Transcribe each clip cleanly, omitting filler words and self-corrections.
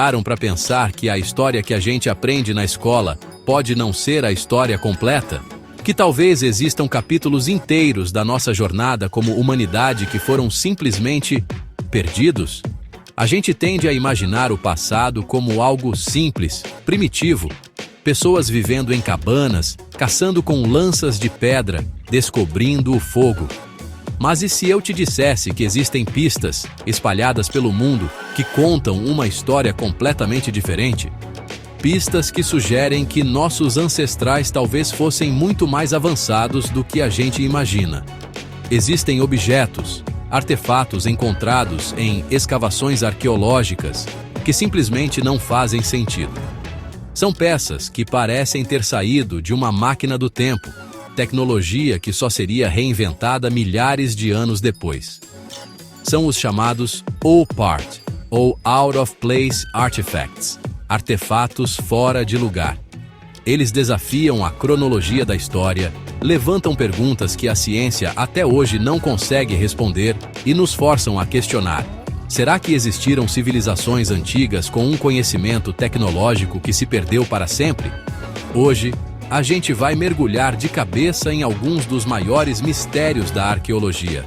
Pararam para pensar que a história que a gente aprende na escola pode não ser a história completa? Que talvez existam capítulos inteiros da nossa jornada como humanidade que foram simplesmente perdidos? A gente tende a imaginar o passado como algo simples, primitivo. Pessoas vivendo em cabanas, caçando com lanças de pedra, descobrindo o fogo. Mas e se eu te dissesse que existem pistas, espalhadas pelo mundo, que contam uma história completamente diferente? Pistas que sugerem que nossos ancestrais talvez fossem muito mais avançados do que a gente imagina. Existem objetos, artefatos encontrados em escavações arqueológicas que simplesmente não fazem sentido. São peças que parecem ter saído de uma máquina do tempo, tecnologia que só seria reinventada milhares de anos depois. São os chamados OPART, ou Out of Place Artifacts, artefatos fora de lugar. Eles desafiam a cronologia da história, levantam perguntas que a ciência até hoje não consegue responder e nos forçam a questionar. Será que existiram civilizações antigas com um conhecimento tecnológico que se perdeu para sempre? Hoje, a gente vai mergulhar de cabeça em alguns dos maiores mistérios da arqueologia.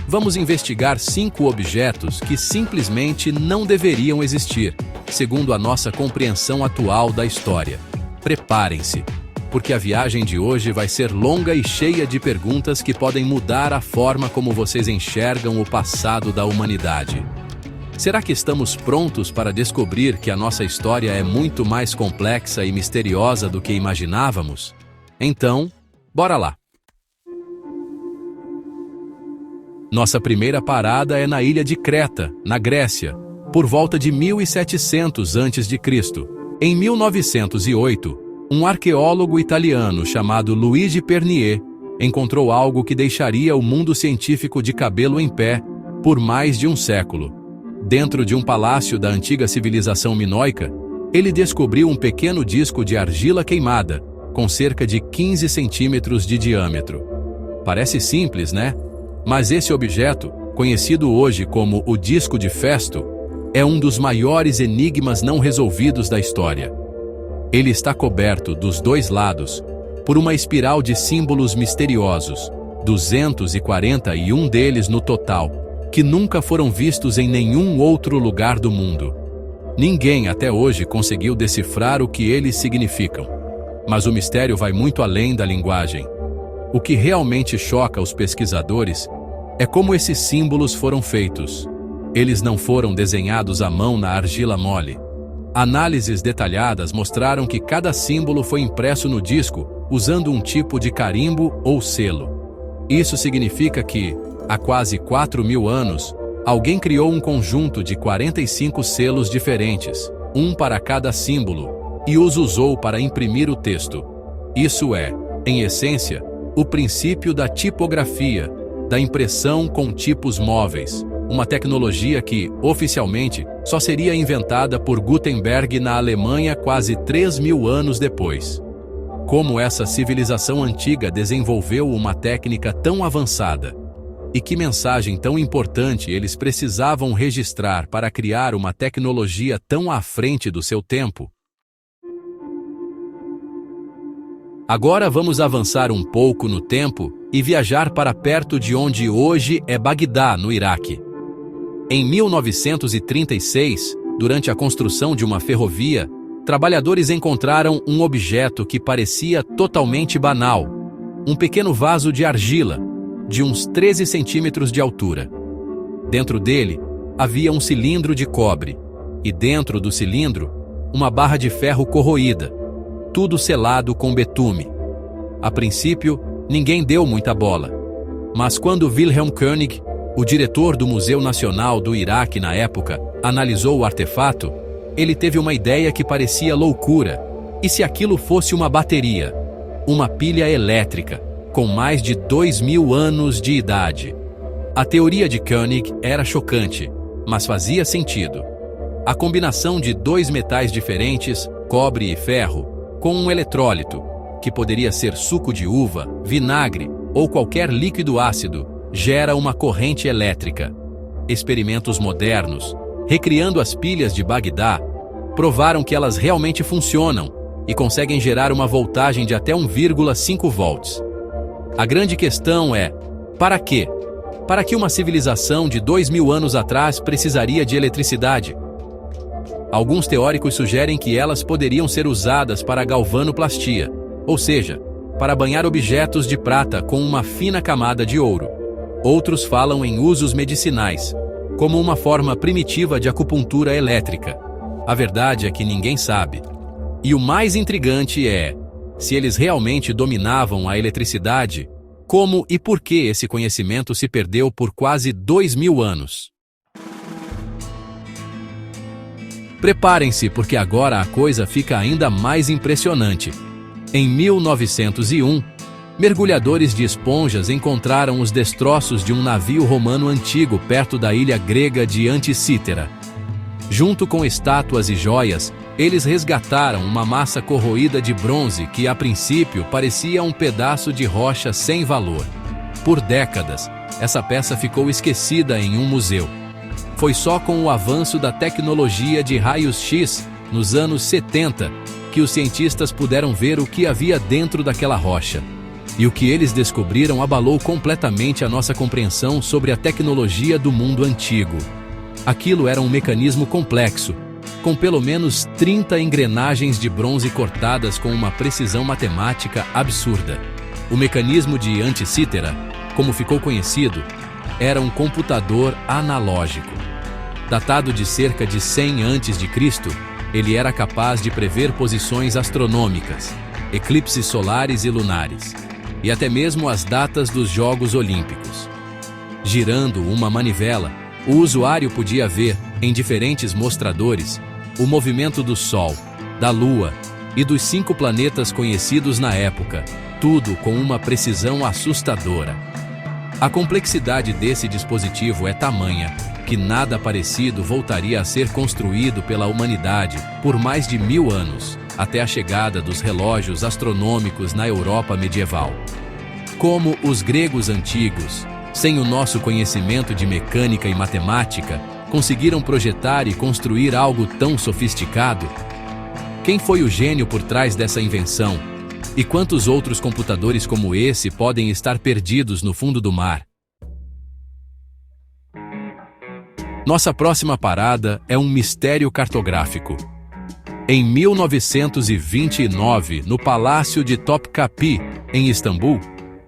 Vamos investigar 5 objetos que simplesmente não deveriam existir, segundo a nossa compreensão atual da história. Preparem-se, porque a viagem de hoje vai ser longa e cheia de perguntas que podem mudar a forma como vocês enxergam o passado da humanidade. Será que estamos prontos para descobrir que a nossa história é muito mais complexa e misteriosa do que imaginávamos? Então, bora lá! Nossa primeira parada é na ilha de Creta, na Grécia, por volta de 1700 a.C. Em 1908, um arqueólogo italiano chamado Luigi Pernier encontrou algo que deixaria o mundo científico de cabelo em pé por mais de um século. Dentro de um palácio da antiga civilização minoica, ele descobriu um pequeno disco de argila queimada, com cerca de 15 centímetros de diâmetro. Parece simples, né? Mas esse objeto, conhecido hoje como o disco de Festo, é um dos maiores enigmas não resolvidos da história. Ele está coberto dos dois lados por uma espiral de símbolos misteriosos, 241 deles no total, que nunca foram vistos em nenhum outro lugar do mundo. Ninguém até hoje conseguiu decifrar o que eles significam. Mas o mistério vai muito além da linguagem. O que realmente choca os pesquisadores é como esses símbolos foram feitos. Eles não foram desenhados à mão na argila mole. Análises detalhadas mostraram que cada símbolo foi impresso no disco usando um tipo de carimbo ou selo. Isso significa que, há quase 4.000 anos, alguém criou um conjunto de 45 selos diferentes, um para cada símbolo, e os usou para imprimir o texto. Isso é, em essência, o princípio da tipografia, da impressão com tipos móveis, uma tecnologia que, oficialmente, só seria inventada por Gutenberg na Alemanha quase 3.000 anos depois. Como essa civilização antiga desenvolveu uma técnica tão avançada? E que mensagem tão importante eles precisavam registrar para criar uma tecnologia tão à frente do seu tempo? Agora vamos avançar um pouco no tempo e viajar para perto de onde hoje é Bagdá, no Iraque. Em 1936, durante a construção de uma ferrovia, trabalhadores encontraram um objeto que parecia totalmente banal, um pequeno vaso de argila, de uns 13 centímetros de altura. Dentro dele, havia um cilindro de cobre, e dentro do cilindro, uma barra de ferro corroída, tudo selado com betume. A princípio, ninguém deu muita bola. Mas quando Wilhelm König, o diretor do Museu Nacional do Iraque na época, analisou o artefato, ele teve uma ideia que parecia loucura. E se aquilo fosse uma bateria? Uma pilha elétrica, com mais de 2.000 anos de idade. A teoria de König era chocante, mas fazia sentido. A combinação de dois metais diferentes, cobre e ferro, com um eletrólito, que poderia ser suco de uva, vinagre ou qualquer líquido ácido, gera uma corrente elétrica. Experimentos modernos, recriando as pilhas de Bagdá, provaram que elas realmente funcionam e conseguem gerar uma voltagem de até 1,5 volts. A grande questão é: para quê? Para que uma civilização de 2000 anos atrás precisaria de eletricidade? Alguns teóricos sugerem que elas poderiam ser usadas para galvanoplastia, ou seja, para banhar objetos de prata com uma fina camada de ouro. Outros falam em usos medicinais, como uma forma primitiva de acupuntura elétrica. A verdade é que ninguém sabe. E o mais intrigante é: se eles realmente dominavam a eletricidade, como e por que esse conhecimento se perdeu por quase 2000 anos? Preparem-se, porque agora a coisa fica ainda mais impressionante. Em 1901, mergulhadores de esponjas encontraram os destroços de um navio romano antigo perto da ilha grega de Anticítera. Junto com estátuas e joias, eles resgataram uma massa corroída de bronze que, a princípio, parecia um pedaço de rocha sem valor. Por décadas, essa peça ficou esquecida em um museu. Foi só com o avanço da tecnologia de raios-x, nos anos 70, que os cientistas puderam ver o que havia dentro daquela rocha. E o que eles descobriram abalou completamente a nossa compreensão sobre a tecnologia do mundo antigo. Aquilo era um mecanismo complexo, com pelo menos 30 engrenagens de bronze cortadas com uma precisão matemática absurda. O mecanismo de Anticítera, como ficou conhecido, era um computador analógico. Datado de cerca de 100 a.C., ele era capaz de prever posições astronômicas, eclipses solares e lunares, e até mesmo as datas dos Jogos Olímpicos. Girando uma manivela, o usuário podia ver, em diferentes mostradores, o movimento do Sol, da Lua e dos 5 planetas conhecidos na época, tudo com uma precisão assustadora. A complexidade desse dispositivo é tamanha que nada parecido voltaria a ser construído pela humanidade por mais de 1000 anos, até a chegada dos relógios astronômicos na Europa medieval. Como os gregos antigos, sem o nosso conhecimento de mecânica e matemática, conseguiram projetar e construir algo tão sofisticado? Quem foi o gênio por trás dessa invenção? E quantos outros computadores como esse podem estar perdidos no fundo do mar? Nossa próxima parada é um mistério cartográfico. Em 1929, no Palácio de Topkapi, em Istambul,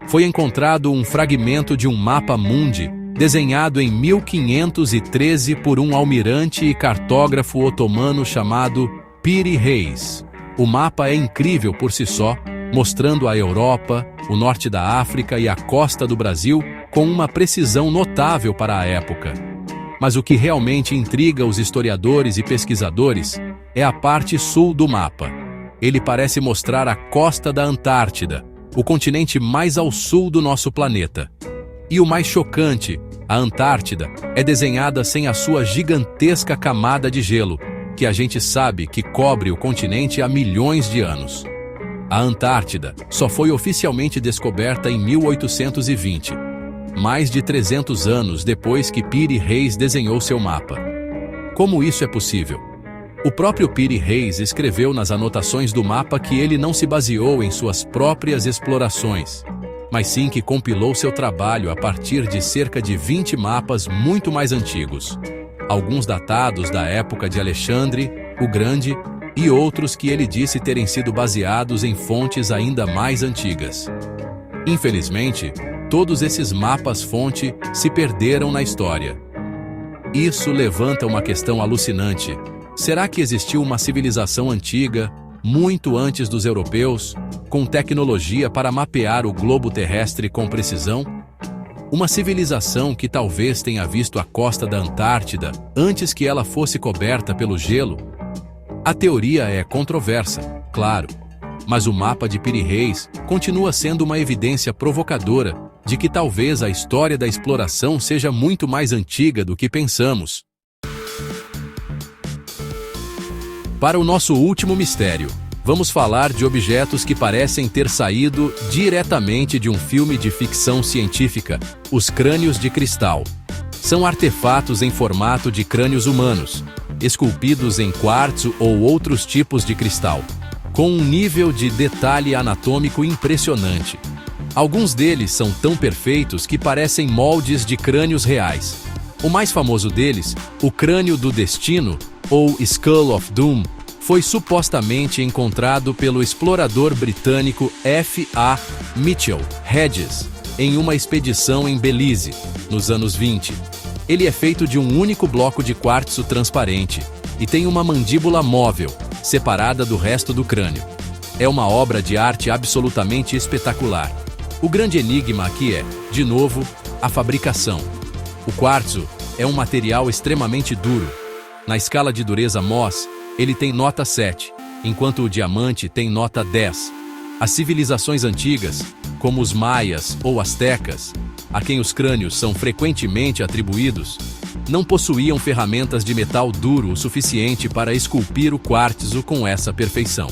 foi encontrado um fragmento de um mapa mundi desenhado em 1513 por um almirante e cartógrafo otomano chamado Piri Reis. O mapa é incrível por si só, mostrando a Europa, o norte da África e a costa do Brasil com uma precisão notável para a época. Mas o que realmente intriga os historiadores e pesquisadores é a parte sul do mapa. Ele parece mostrar a costa da Antártida, o continente mais ao sul do nosso planeta. E o mais chocante, a Antártida é desenhada sem a sua gigantesca camada de gelo, que a gente sabe que cobre o continente há milhões de anos. A Antártida só foi oficialmente descoberta em 1820. Mais de 300 anos depois que Piri Reis desenhou seu mapa. Como isso é possível? O próprio Piri Reis escreveu nas anotações do mapa que ele não se baseou em suas próprias explorações, mas sim que compilou seu trabalho a partir de cerca de 20 mapas muito mais antigos, alguns datados da época de Alexandre o Grande e outros que ele disse terem sido baseados em fontes ainda mais antigas. Infelizmente, todos esses mapas-fonte se perderam na história. Isso levanta uma questão alucinante. Será que existiu uma civilização antiga, muito antes dos europeus, com tecnologia para mapear o globo terrestre com precisão? Uma civilização que talvez tenha visto a costa da Antártida antes que ela fosse coberta pelo gelo? A teoria é controversa, claro, mas o mapa de Piri Reis continua sendo uma evidência provocadora de que talvez a história da exploração seja muito mais antiga do que pensamos. Para o nosso último mistério, vamos falar de objetos que parecem ter saído diretamente de um filme de ficção científica, os crânios de cristal. São artefatos em formato de crânios humanos, esculpidos em quartzo ou outros tipos de cristal, com um nível de detalhe anatômico impressionante. Alguns deles são tão perfeitos que parecem moldes de crânios reais. O mais famoso deles, o crânio do destino, ou Skull of Doom, foi supostamente encontrado pelo explorador britânico F.A. Mitchell Hedges em uma expedição em Belize, nos anos 20. Ele é feito de um único bloco de quartzo transparente e tem uma mandíbula móvel, separada do resto do crânio. É uma obra de arte absolutamente espetacular. O grande enigma aqui é, de novo, a fabricação. O quartzo é um material extremamente duro. Na escala de dureza Mohs, ele tem nota 7, enquanto o diamante tem nota 10. As civilizações antigas, como os maias ou astecas, a quem os crânios são frequentemente atribuídos, não possuíam ferramentas de metal duro o suficiente para esculpir o quartzo com essa perfeição.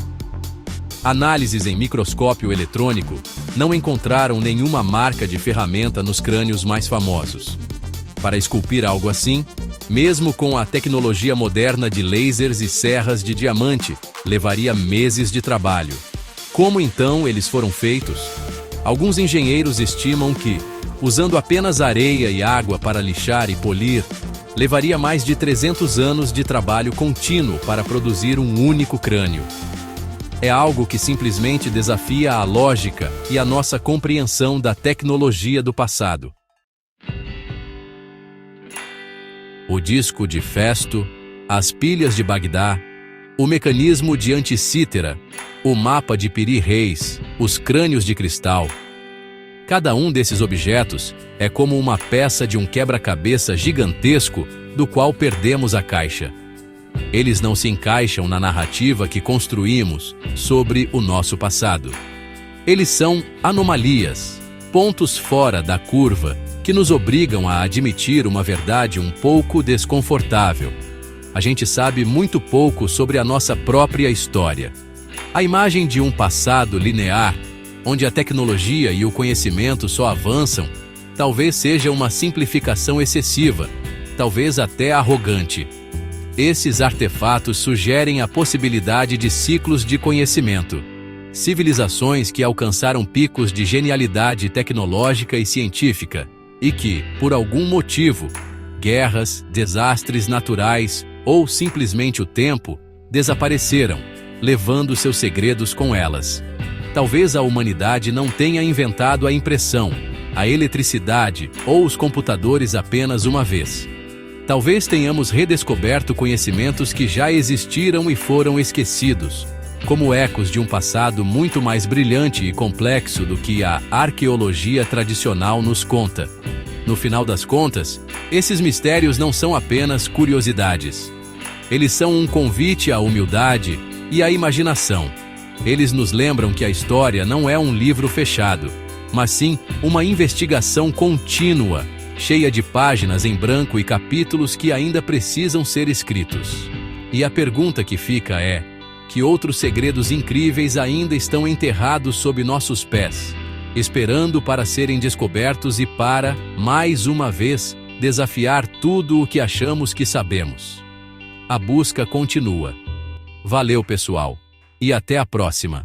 Análises em microscópio eletrônico não encontraram nenhuma marca de ferramenta nos crânios mais famosos. Para esculpir algo assim, mesmo com a tecnologia moderna de lasers e serras de diamante, levaria meses de trabalho. Como então eles foram feitos? Alguns engenheiros estimam que, usando apenas areia e água para lixar e polir, levaria mais de 300 anos de trabalho contínuo para produzir um único crânio. É algo que simplesmente desafia a lógica e a nossa compreensão da tecnologia do passado. O disco de Festo, as pilhas de Bagdá, o mecanismo de Anticítera, o mapa de Piri Reis, os crânios de cristal. Cada um desses objetos é como uma peça de um quebra-cabeça gigantesco do qual perdemos a caixa. Eles não se encaixam na narrativa que construímos sobre o nosso passado. Eles são anomalias, pontos fora da curva, que nos obrigam a admitir uma verdade um pouco desconfortável. A gente sabe muito pouco sobre a nossa própria história. A imagem de um passado linear, onde a tecnologia e o conhecimento só avançam, talvez seja uma simplificação excessiva, talvez até arrogante. Esses artefatos sugerem a possibilidade de ciclos de conhecimento. Civilizações que alcançaram picos de genialidade tecnológica e científica e que, por algum motivo, guerras, desastres naturais ou simplesmente o tempo, desapareceram, levando seus segredos com elas. Talvez a humanidade não tenha inventado a impressão, a eletricidade ou os computadores apenas uma vez. Talvez tenhamos redescoberto conhecimentos que já existiram e foram esquecidos, como ecos de um passado muito mais brilhante e complexo do que a arqueologia tradicional nos conta. No final das contas, esses mistérios não são apenas curiosidades. Eles são um convite à humildade e à imaginação. Eles nos lembram que a história não é um livro fechado, mas sim uma investigação contínua, cheia de páginas em branco e capítulos que ainda precisam ser escritos. E a pergunta que fica é: que outros segredos incríveis ainda estão enterrados sob nossos pés, esperando para serem descobertos e para, mais uma vez, desafiar tudo o que achamos que sabemos? A busca continua. Valeu, pessoal, e até a próxima!